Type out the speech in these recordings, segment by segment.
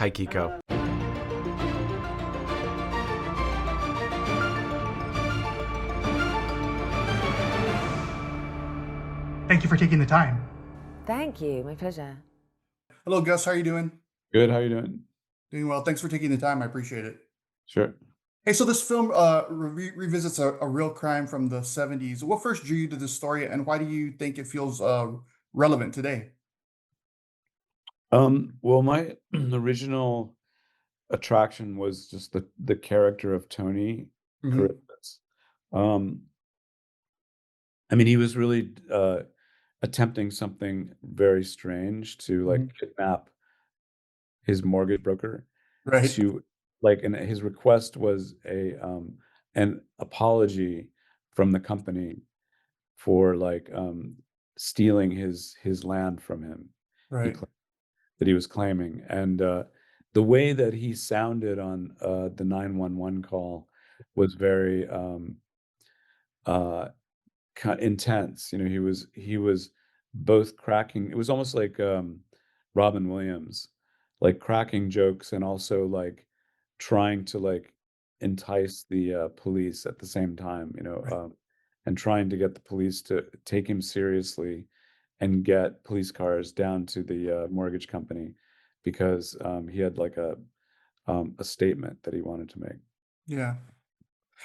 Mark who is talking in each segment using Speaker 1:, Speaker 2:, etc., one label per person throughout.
Speaker 1: Hi, Kiko.
Speaker 2: Thank you for taking the time.
Speaker 3: Thank you. My pleasure.
Speaker 2: Hello, Gus. How are you doing?
Speaker 4: Good, how you doing?
Speaker 2: Doing well. Thanks for taking the time. I appreciate it.
Speaker 4: Sure.
Speaker 2: Hey, so this film revisits a real crime from the 70s. What first drew you to this story, and why do you think it feels relevant today?
Speaker 4: Well, my original attraction was just the character of Tony
Speaker 2: Hmm.
Speaker 4: Christmas. Um, I mean, he was really attempting something very strange to like
Speaker 2: Hmm.
Speaker 4: kidnap his mortgage broker
Speaker 2: Right.
Speaker 4: to like, and his request was a an apology from the company for like stealing his land from him. He
Speaker 2: Right.
Speaker 4: that he was claiming. And the way that he sounded on the 911 call was very uh, intense. You know, he was both cracking. It was almost like Robin Williams, like cracking jokes and also like trying to like entice the police at the same time.
Speaker 2: Right.
Speaker 4: And trying to get the police to take him seriously and get police cars down to the mortgage company because he had like a statement that he wanted to make.
Speaker 2: Yeah.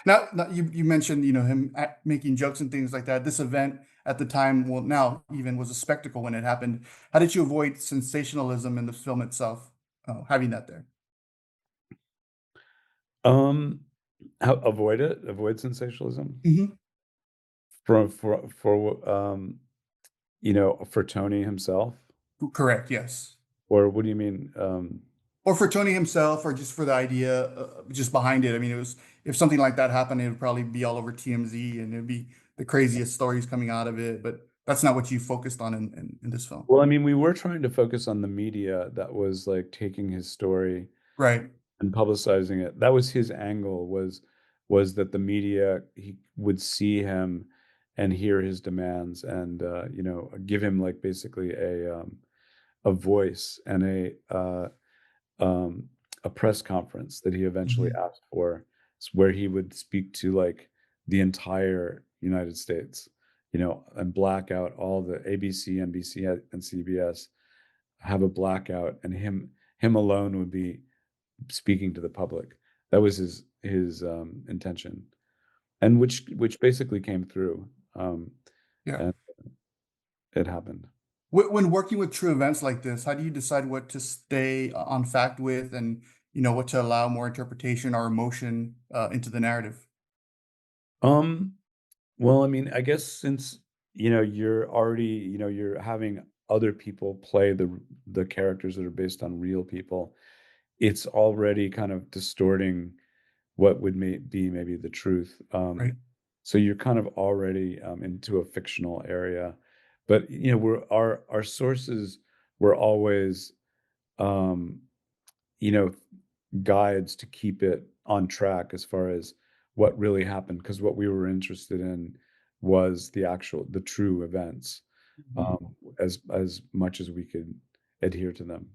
Speaker 2: Now you mentioned him making jokes and things like that. This event at the time, well, now even was a spectacle when it happened. How did you avoid sensationalism in the film itself? Having that there.
Speaker 4: Um, how avoid it? Avoid sensationalism
Speaker 2: Hmm.
Speaker 4: for Tony himself,
Speaker 2: Correct. Yes.
Speaker 4: or what do you mean?
Speaker 2: Or for Tony himself, or just for the idea, just behind it. I mean, it was if something like that happened, it would probably be all over TMZ, and it'd be the craziest stories coming out of it. But that's not what you focused on in this film,
Speaker 4: Well, I mean, we were trying to focus on the media that was like taking his story
Speaker 2: right?
Speaker 4: and publicizing it. That was his angle was that the media he would see him and hear his demands and give him like basically a voice and um, a press conference that he eventually
Speaker 2: Hmm.
Speaker 4: asked for, where he would speak to like the entire United States, and black out all the ABC, NBC, and CBS, have a blackout, and him alone would be speaking to the public. That was his intention, and which basically came through,
Speaker 2: Yeah.
Speaker 4: and it happened.
Speaker 2: When working with true events like this, how do you decide what to stay on fact with, and what to allow more interpretation or emotion into the narrative?
Speaker 4: Um, well, I mean, I guess since you're already you're having other people play the characters that are based on real people, it's already kind of distorting what would be maybe the truth.
Speaker 2: Right.
Speaker 4: So you're kind of already into a fictional area, but our sources were always um, you know guides to keep it on track as far as what really happened, because what we were interested in was the true events,
Speaker 2: Mhm.
Speaker 4: as much as we could adhere to them.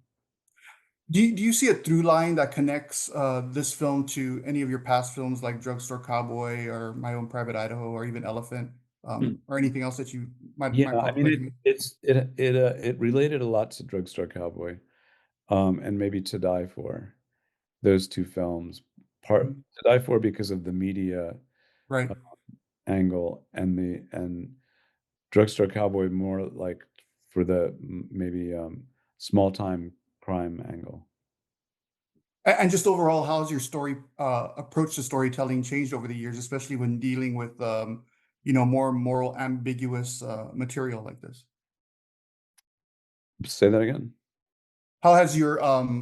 Speaker 2: Do you see a through line that connects this film to any of your past films like Drugstore Cowboy or My Own Private Idaho or even Elephant, or anything else that you might
Speaker 4: Yeah,
Speaker 2: might
Speaker 4: I
Speaker 2: pop
Speaker 4: mean,
Speaker 2: into me?
Speaker 4: it related a lot to Drugstore Cowboy, and maybe To Die For, those 2 films.
Speaker 2: Mhm.
Speaker 4: To Die For because of the media,
Speaker 2: Right.
Speaker 4: uh, angle, and Drugstore Cowboy more like for the maybe, small time crime angle.
Speaker 2: And just overall, how's your story approach to storytelling changed over the years, especially when dealing with more moral ambiguous material like this?
Speaker 4: Say that again?
Speaker 2: How has your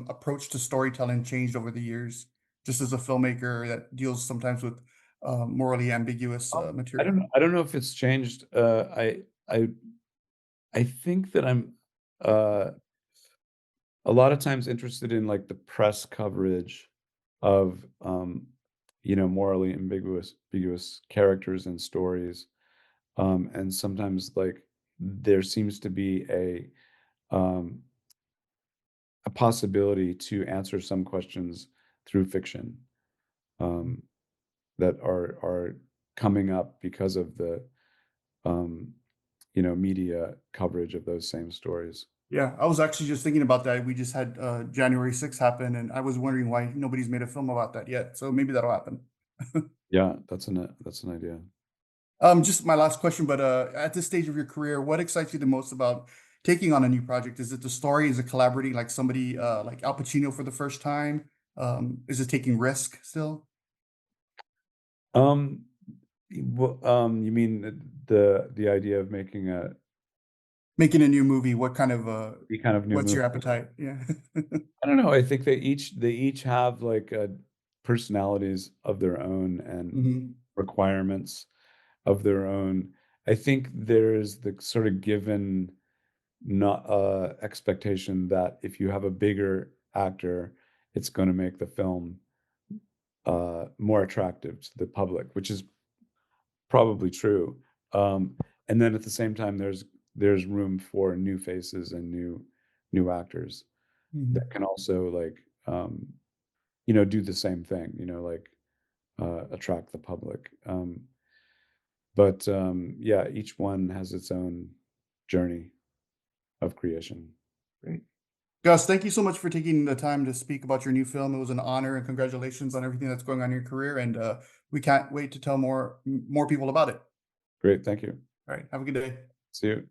Speaker 2: approach to storytelling changed over the years, just as a filmmaker that deals sometimes with morally ambiguous material?
Speaker 4: I don't know if it's changed. I I think that I'm, uh a lot of times interested in like the press coverage of morally ambiguous characters and stories, and sometimes like there seems to be um a possibility to answer some questions through fiction, um, that are coming up because of the, um, media coverage of those same stories.
Speaker 2: Yeah, I was actually just thinking about that. We just had January 6th happen, and I was wondering why nobody's made a film about that yet. So maybe that'll happen.
Speaker 4: Yeah, that's an idea.
Speaker 2: Just my last question, but at this stage of your career, what excites you the most about taking on a new project? Is it the story? Is it collaborating like somebody like Al Pacino for the first time? Is it taking risk still?
Speaker 4: Um, you mean the idea of making a
Speaker 2: Making a new movie, what kind of
Speaker 4: the kind of new
Speaker 2: what's
Speaker 4: movie?
Speaker 2: your appetite? Yeah.
Speaker 4: I don't know. I think they each have like personalities of their own and
Speaker 2: Hmm.
Speaker 4: requirements of their own. I think there's the sort of given not expectation that if you have a bigger actor, it's going to make the film more attractive to the public, which is probably true. Um, and then at the same time, there's room for new faces and new actors that
Speaker 2: Hmm.
Speaker 4: can also like do the same thing. Like attract the public. But yeah, each one has its own journey of creation.
Speaker 2: Great. Gus, thank you so much for taking the time to speak about your new film. It was an honor, and congratulations on everything that's going on in your career. And we can't wait to tell more people about it.
Speaker 4: Great, thank you.
Speaker 2: All right. Have a good day.
Speaker 4: See you.